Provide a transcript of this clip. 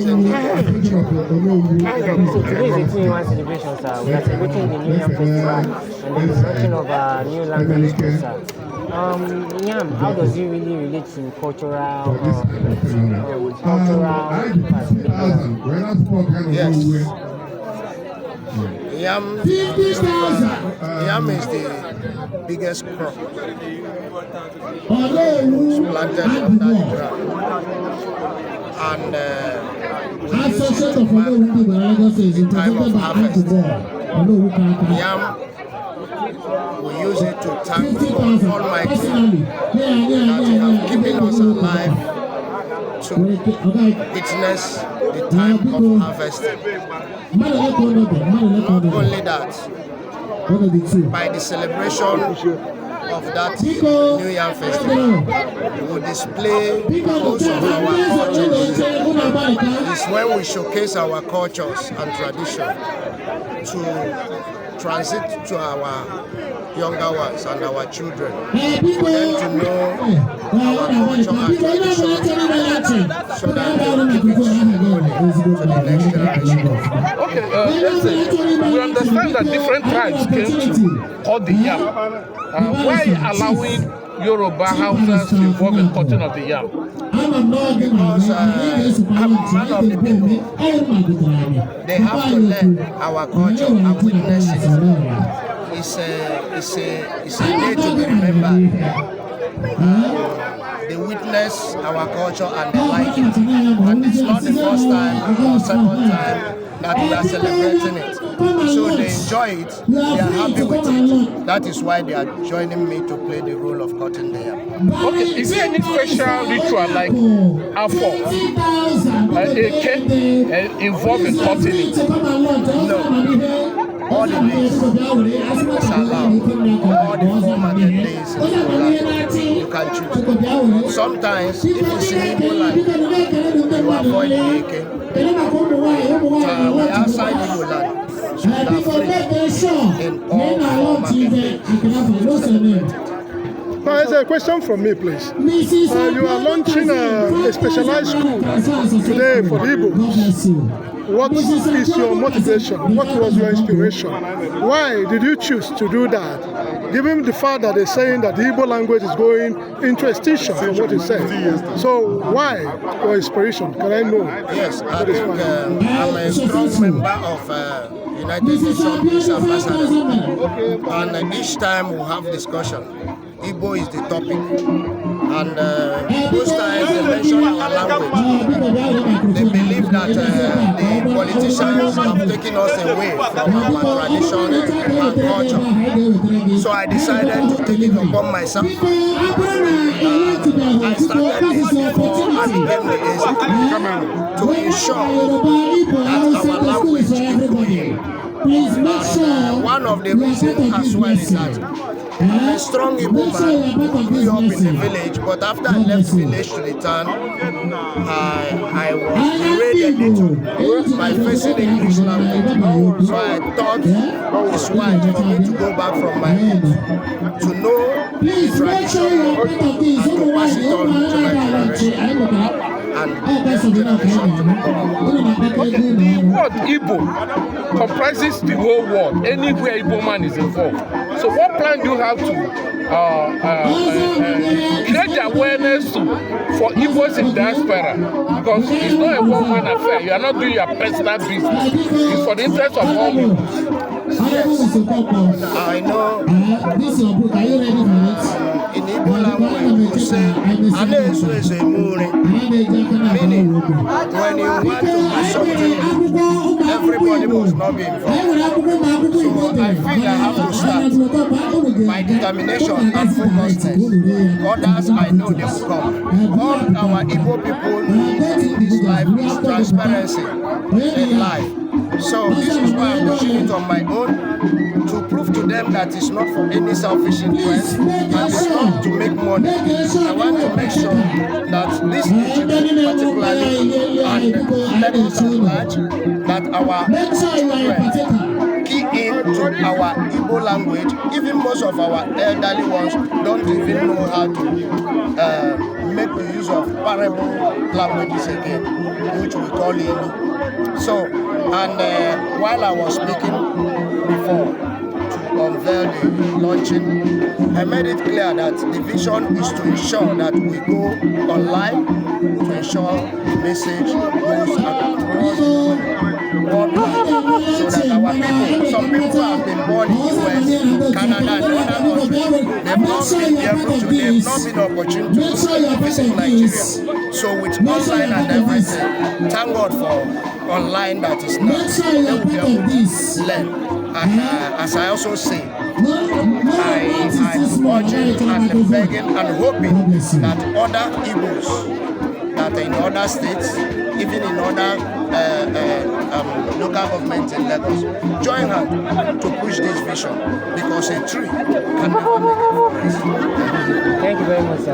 So today is a 2-in-1 celebration, sir. We are celebrating the New Yam Festival and the launching of our new language school, sir. Yam, how does it really relate to cultural Yes. Yam is the biggest crop planted under the ground. And we use it to mark the time of harvest. Yam, we use it to thank God Almighty that He has given us alive to witness the time of harvesting. Not only that, by the celebration of that New Yam Festival, we will display most of our cultures. It's when we showcase our cultures and tradition to transit to our younger ones and our children, for them to know our culture and tradition so that they will keep it to the next generation. Okay, we understand that different tribes came to cut the yam. Why allowing Yoruba Hausas to involve in cutting of the yam? Because I'm one of the people. They have to learn our culture and witness it. It's a day to be remembered. They witness our culture and they like it. And it's not the first time or second time that we are celebrating it. So they enjoy it, they are happy with it. That is why they are joining me to play the role of cutting the yam. Okay, is there any special ritual like afo, a cake involved in cutting it? No. All the days is allowed. All the 4 market days you can choose. Sometimes, if it's in Igbo land, you avoid the cake. We are outside Igbo land, so we are free in all 4 market days. There's a question from me, please. You are launching a specialized school today for the Igbos. What is your motivation? What was your inspiration? Why did you choose to do that? Given the fact that they're saying that the Igbo language is going into extinction from what you said. So why your inspiration? Can I know? Yes, I think I'm a strong member of United Nations Peace Ambassador. And each time we have discussion, Igbo is the topic. And most times they mention our language. They believe that the politicians have taken us away from our tradition and culture. So I decided to take it upon myself. I started this before I became the AC to ensure that our language is growing. One of the reasons as well is that I'm a strong Igbo man who grew up in the village, but after I left village to the town, I was derailed a little by facing the English language. So I thought it's wise for me to go back from my roots, to know the tradition and to pass it on to my generation. And next generation to come. The word Igbo comprises the whole world. Anywhere Igbo man is involved. So what plan do you have to create the awareness for Igbos in diaspora? Because it's not a one-man affair. You are not doing your personal business. It's for the interest of all people. Yes, I know. In Igbo language, you say, "Anesu is a mure," meaning when you want to do something, everybody must not be involved. So I feel I have to start by determination and focusness. Others, I know they will come. All our Igbo people need in this life is transparency in life. So this is why I'm pushing it on my own, to prove to them that it's not for any selfish interest and it's not to make money. I want to make sure that this region particularly and levels at large, that our children key into our Igbo language. Even most of our elderly ones don't even know how to make the use of parable languages again. which we call Ilu. So, and while I was speaking before to unveil the launching, I made it clear that the vision is to ensure that we go online to ensure the message goes across worldwide, so that our people, some people have been born in US, Canada, and other countries, they've not been opportunity to visit Nigeria. So with online and everything, thank God for online that is now, they will be able to learn. And as I also say, I'm urging and begging and hoping that other Igbos that are in other states, even in other local governments in Lagos, join hands to push this vision, because a tree can never make a forest. Thank you very much, sir.